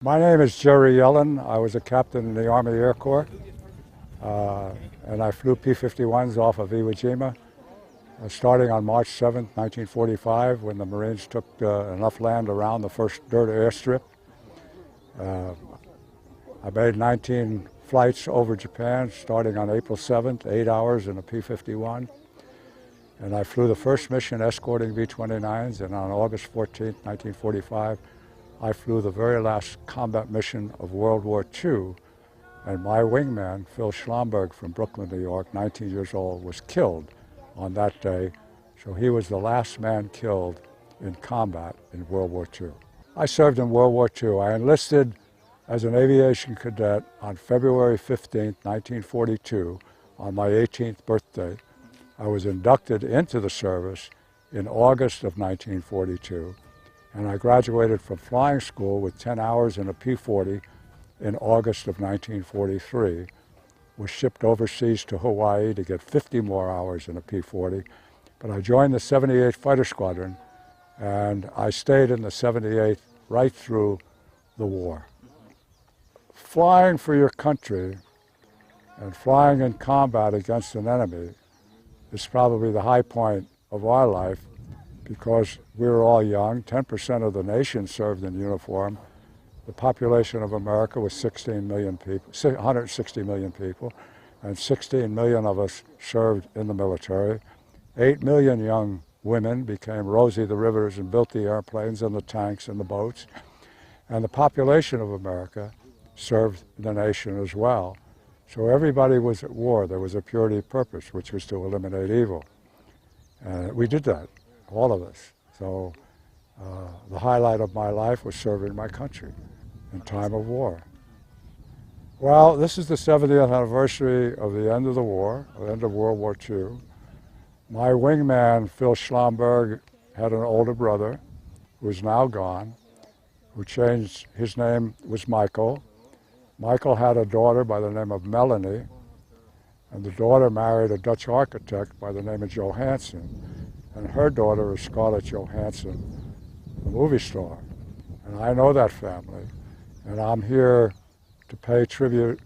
My name is Jerry Yellin. I was a captain in the Army Air Corps, and I flew P-51s off of Iwo Jima, starting on March 7th, 1945, when the Marines took enough land around the first dirt airstrip. I made 19 flights over Japan, starting on April 7th, 8 hours in a P-51. And I flew the first mission escorting V-29s, and on August 14th, 1945, I flew the very last combat mission of World War II, and my wingman, Phil Schlomberg from Brooklyn, New York, 19 years old, was killed on that day. So he was the last man killed in combat in World War II. I served in World War II. I enlisted as an aviation cadet on February 15, 1942, on my 18th birthday. I was inducted into the service in August of 1942. And I graduated from flying school with 10 hours in a P-40 in August of 1943, was shipped overseas to Hawaii to get 50 more hours in a P-40, but I joined the 78th Fighter Squadron, and I stayed in the 78th right through the war. Flying for your country and flying in combat against an enemy is probably the high point of our life, because we were all young. 10% of the nation served in uniform. The population of America was 16 million people, 160 million people, and 16 million of us served in the military. 8 million young women became Rosie the Riveters and built the airplanes and the tanks and the boats. And the population of America served the nation as well. So everybody was at war. There was a purity of purpose, which was to eliminate evil. And we did that. All of us. So the highlight of my life was serving my country in time of war. Well, this is the 70th anniversary of the end of the war, the end of World War II. My wingman, Phil Schlomberg, had an older brother who is now gone, who changed, his name was Michael. Michael had a daughter by the name of Melanie, and the daughter married a Dutch architect by the name of Johansson. And her daughter is Scarlett Johansson, the movie star. And I know that family. And I'm here to pay tribute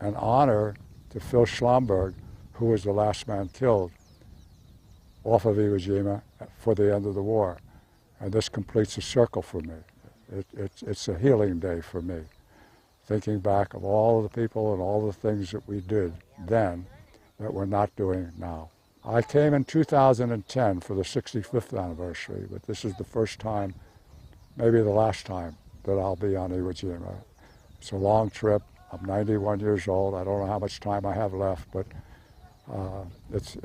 and honor to Phil Schlomberg, who was the last man killed off of Iwo Jima for the end of the war. And this completes a circle for me. It's a healing day for me, thinking back of all the people and all the things that we did then that we're not doing now. I came in 2010 for the 65th anniversary, but this is the first time, maybe the last time, that I'll be on Iwo Jima. It's a long trip. I'm 91 years old. I don't know how much time I have left, but it's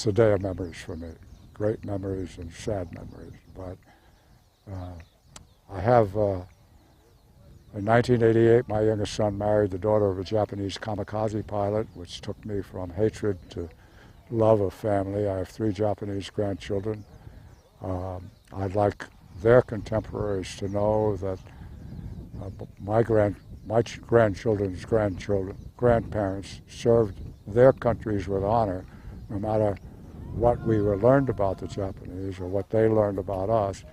a day of memories for me. Great memories and sad memories. But I have, in 1988, my youngest son married the daughter of a Japanese kamikaze pilot, which took me from hatred to love of family. I have 3 Japanese grandchildren. I'd like their contemporaries to know that my grandchildren's grandparents served their countries with honor, no matter what we learned about the Japanese or what they learned about us,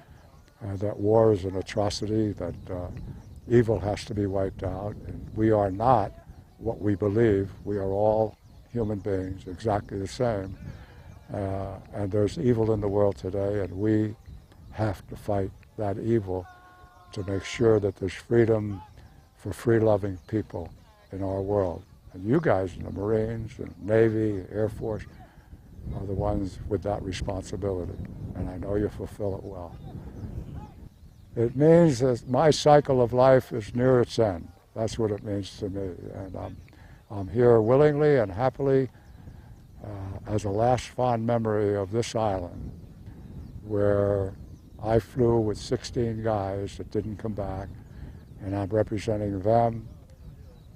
that war is an atrocity, that evil has to be wiped out, and we are not what we believe. We are all human beings, exactly the same. And there's evil in the world today, and we have to fight that evil to make sure that there's freedom for free-loving people in our world. And you guys in the Marines, and Navy, Air Force, are the ones with that responsibility, and I know you fulfill it well. It means that my cycle of life is near its end. That's what it means to me. And I'm here willingly and happily as a last fond memory of this island, where I flew with 16 guys that didn't come back, and I'm representing them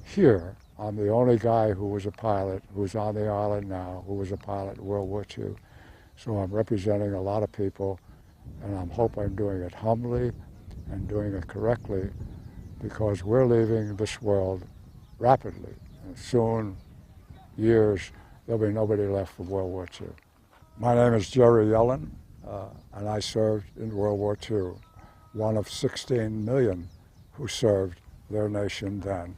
here. I'm the only guy who was a pilot, who's on the island now, who was a pilot in World War II. So I'm representing a lot of people, and I hope I'm doing it humbly and doing it correctly, because we're leaving this world rapidly. And soon, years, there'll be nobody left from World War II. My name is Jerry Yellin, and I served in World War II. one of 16 million who served their nation then.